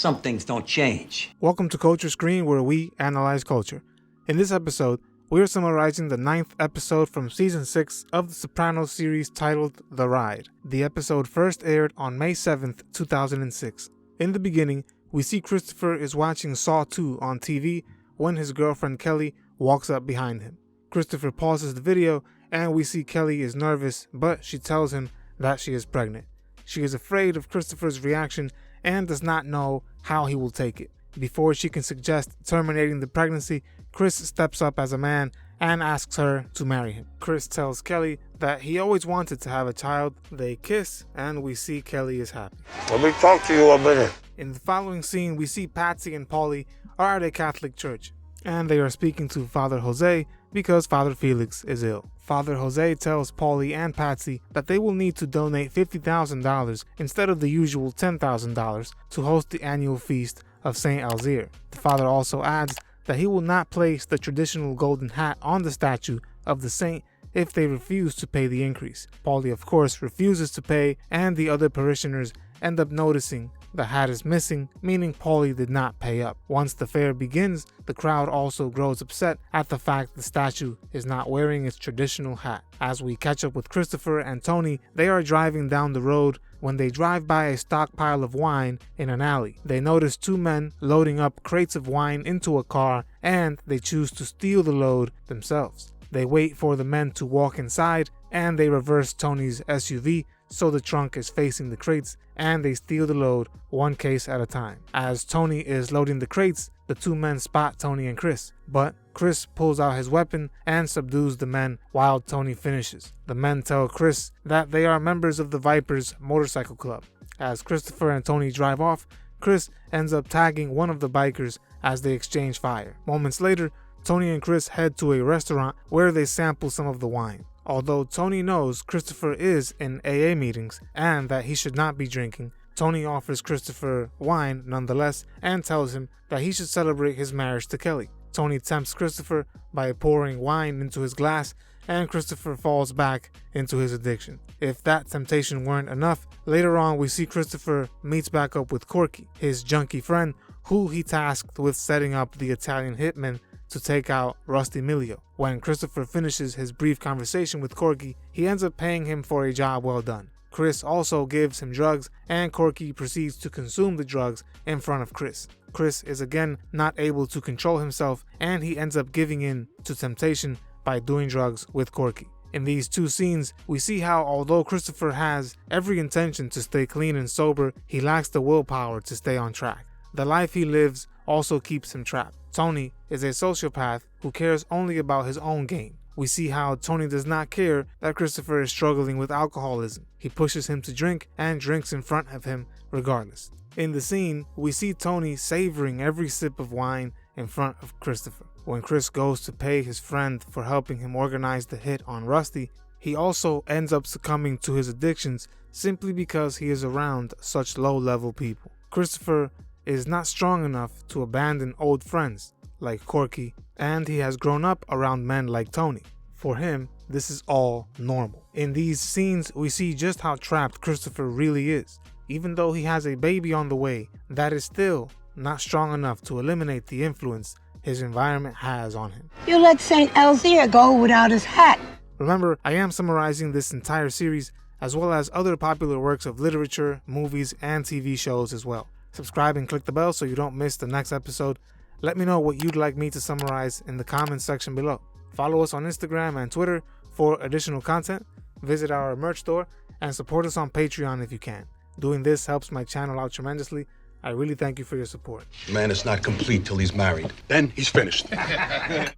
Some things don't change. Welcome to Culture Screen, where we analyze culture. In this episode, we are summarizing the 9th episode from Season 6 of the Sopranos series titled The Ride. The episode first aired on May 7th, 2006. In the beginning, we see Christopher is watching Saw 2 on TV when his girlfriend Kelly walks up behind him. Christopher pauses the video and we see Kelly is nervous, but she tells him that she is pregnant. She is afraid of Christopher's reaction and does not know how he will take it. Before she can suggest terminating the pregnancy, Chris steps up as a man and asks her to marry him. Chris tells Kelly that he always wanted to have a child. They kiss and we see Kelly is happy. Let me talk to you a minute. In the following scene, we see Patsy and Paulie are at a Catholic church and they are speaking to Father Jose because Father Felix is ill. Father Jose tells Paulie and Patsy that they will need to donate $50,000 instead of the usual $10,000 to host the annual feast of St. Alzire. The father also adds that he will not place the traditional golden hat on the statue of the saint if they refuse to pay the increase. Paulie, of course, refuses to pay, and the other parishioners end up noticing the hat is missing, meaning Paulie did not pay up. Once the fair begins, the crowd also grows upset at the fact the statue is not wearing its traditional hat. As we catch up with Christopher and Tony, they are driving down the road when they drive by a stockpile of wine in an alley. They notice two men loading up crates of wine into a car and they choose to steal the load themselves. They wait for the men to walk inside and they reverse Tony's SUV so the trunk is facing the crates and they steal the load one case at a time. As Tony is loading the crates, the two men spot Tony and Chris, but Chris pulls out his weapon and subdues the men while Tony finishes. The men tell Chris that they are members of the Vipers motorcycle club. As Christopher and Tony drive off, Chris ends up tagging one of the bikers as they exchange fire. Moments later, Tony and Chris head to a restaurant where they sample some of the wine. Although Tony knows Christopher is in AA meetings and that he should not be drinking, Tony offers Christopher wine nonetheless and tells him that he should celebrate his marriage to Kelly. Tony tempts Christopher by pouring wine into his glass and Christopher falls back into his addiction. If that temptation weren't enough, later on we see Christopher meets back up with Corky, his junkie friend who he tasked with setting up the Italian hitman to take out Rusty Milio. When Christopher finishes his brief conversation with Corky, he ends up paying him for a job well done. Chris also gives him drugs and Corky proceeds to consume the drugs in front of Chris. Chris is again not able to control himself and he ends up giving in to temptation by doing drugs with Corky. In these two scenes, we see how although Christopher has every intention to stay clean and sober, he lacks the willpower to stay on track. The life he lives also keeps him trapped. Tony is a sociopath who cares only about his own gain. We see how Tony does not care that Christopher is struggling with alcoholism. He pushes him to drink and drinks in front of him regardless. In the scene, we see Tony savoring every sip of wine in front of Christopher. When Chris goes to pay his friend for helping him organize the hit on Rusty, he also ends up succumbing to his addictions simply because he is around such low-level people. Christopher is not strong enough to abandon old friends like Corky, and he has grown up around men like Tony. For him, this is all normal. In these scenes, we see just how trapped Christopher really is. Even though he has a baby on the way, that is still not strong enough to eliminate the influence his environment has on him. You let St. Alzire go without his hat. Remember, I am summarizing this entire series as well as other popular works of literature, movies, and TV shows as well. Subscribe and click the bell so you don't miss the next episode. Let me know what you'd like me to summarize in the comments section below. Follow us on Instagram and Twitter for additional content. Visit our merch store and support us on Patreon if you can. Doing this helps my channel out tremendously. I really thank you for your support. Man is not complete till he's married. Then he's finished.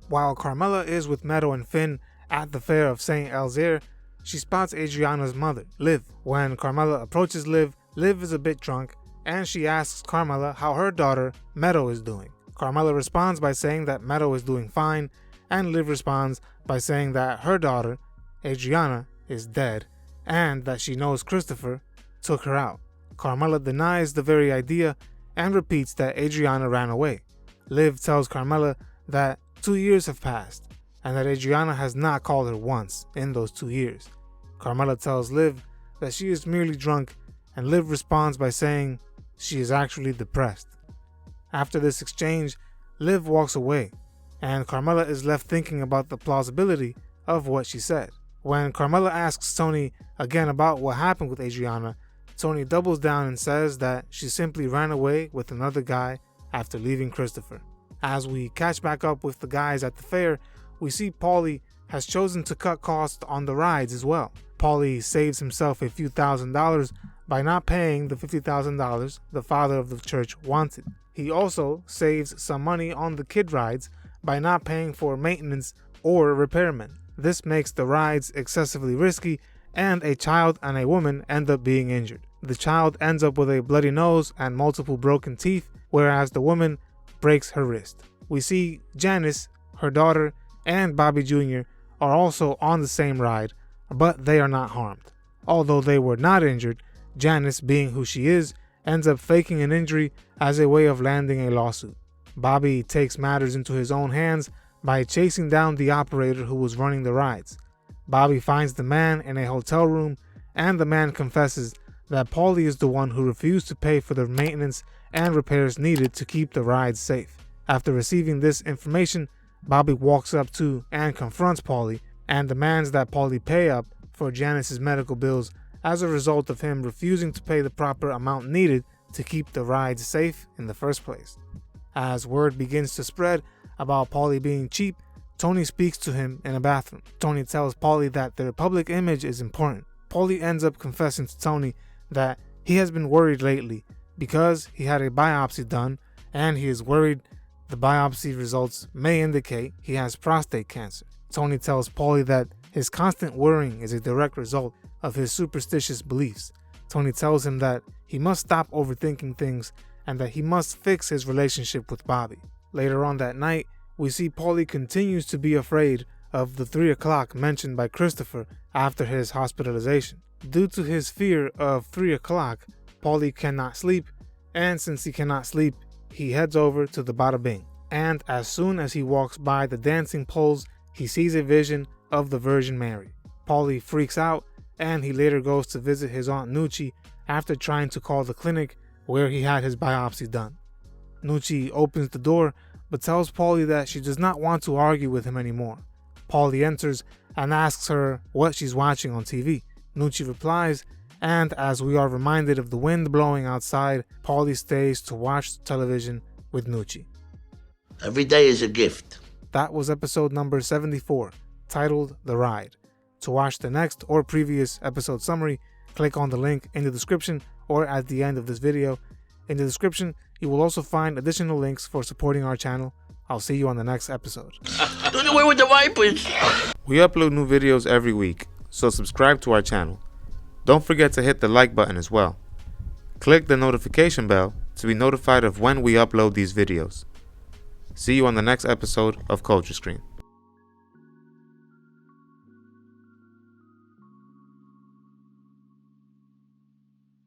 While Carmela is with Meadow and Finn at the fair of St. Alzire, she spots Adriana's mother, Liv. When Carmela approaches Liv, Liv is a bit drunk and she asks Carmela how her daughter, Meadow, is doing. Carmela responds by saying that Meadow is doing fine, and Liv responds by saying that her daughter, Adriana, is dead, and that she knows Christopher took her out. Carmela denies the very idea and repeats that Adriana ran away. Liv tells Carmela that 2 years have passed, and that Adriana has not called her once in those 2 years. Carmela tells Liv that she is merely drunk, and Liv responds by saying she is actually depressed. After this exchange, Liv walks away, and Carmela is left thinking about the plausibility of what she said. When Carmela asks Tony again about what happened with Adriana, Tony doubles down and says that she simply ran away with another guy after leaving Christopher. As we catch back up with the guys at the fair, we see Paulie has chosen to cut costs on the rides as well. Paulie saves himself a few $1,000s by not paying the $50,000 the father of the church wanted. He also saves some money on the kid rides by not paying for maintenance or repairmen. This makes the rides excessively risky, and a child and a woman end up being injured. The child ends up with a bloody nose and multiple broken teeth, whereas the woman breaks her wrist. We see Janice, her daughter, and Bobby Jr. are also on the same ride, but they are not harmed. Although they were not injured, Janice, being who she is, ends up faking an injury as a way of landing a lawsuit. Bobby takes matters into his own hands by chasing down the operator who was running the rides. Bobby finds the man in a hotel room, and the man confesses that Paulie is the one who refused to pay for the maintenance and repairs needed to keep the rides safe. After receiving this information, Bobby walks up to and confronts Paulie and demands that Paulie pay up for Janice's medical bills as a result of him refusing to pay the proper amount needed to keep the rides safe in the first place. As word begins to spread about Paulie being cheap, Tony speaks to him in a bathroom. Tony tells Paulie that their public image is important. Paulie ends up confessing to Tony that he has been worried lately because he had a biopsy done, and he is worried the biopsy results may indicate he has prostate cancer. Tony tells Paulie that his constant worrying is a direct result of his superstitious beliefs. Tony tells him that he must stop overthinking things and that he must fix his relationship with Bobby. Later on that night, we see Paulie continues to be afraid of the 3 o'clock mentioned by Christopher after his hospitalization. Due to his fear of 3 o'clock, Paulie cannot sleep, and since he cannot sleep, he heads over to the Bada Bing. And as soon as he walks by the dancing poles, he sees a vision of the Virgin Mary. Paulie freaks out, and he later goes to visit his Aunt Nucci after trying to call the clinic where he had his biopsy done. Nucci opens the door but tells Paulie that she does not want to argue with him anymore. Paulie enters and asks her what she's watching on TV. Nucci replies, and as we are reminded of the wind blowing outside, Paulie stays to watch television with Nucci. Every day is a gift. That was episode number 74, titled The Ride. To watch the next or previous episode summary, click on the link in the description or at the end of this video. In the description, you will also find additional links for supporting our channel. I'll see you on the next episode. Don't away with the vipers. We upload new videos every week, so subscribe to our channel. Don't forget to hit the like button as well. Click the notification bell to be notified of when we upload these videos. See you on the next episode of Culture Screen.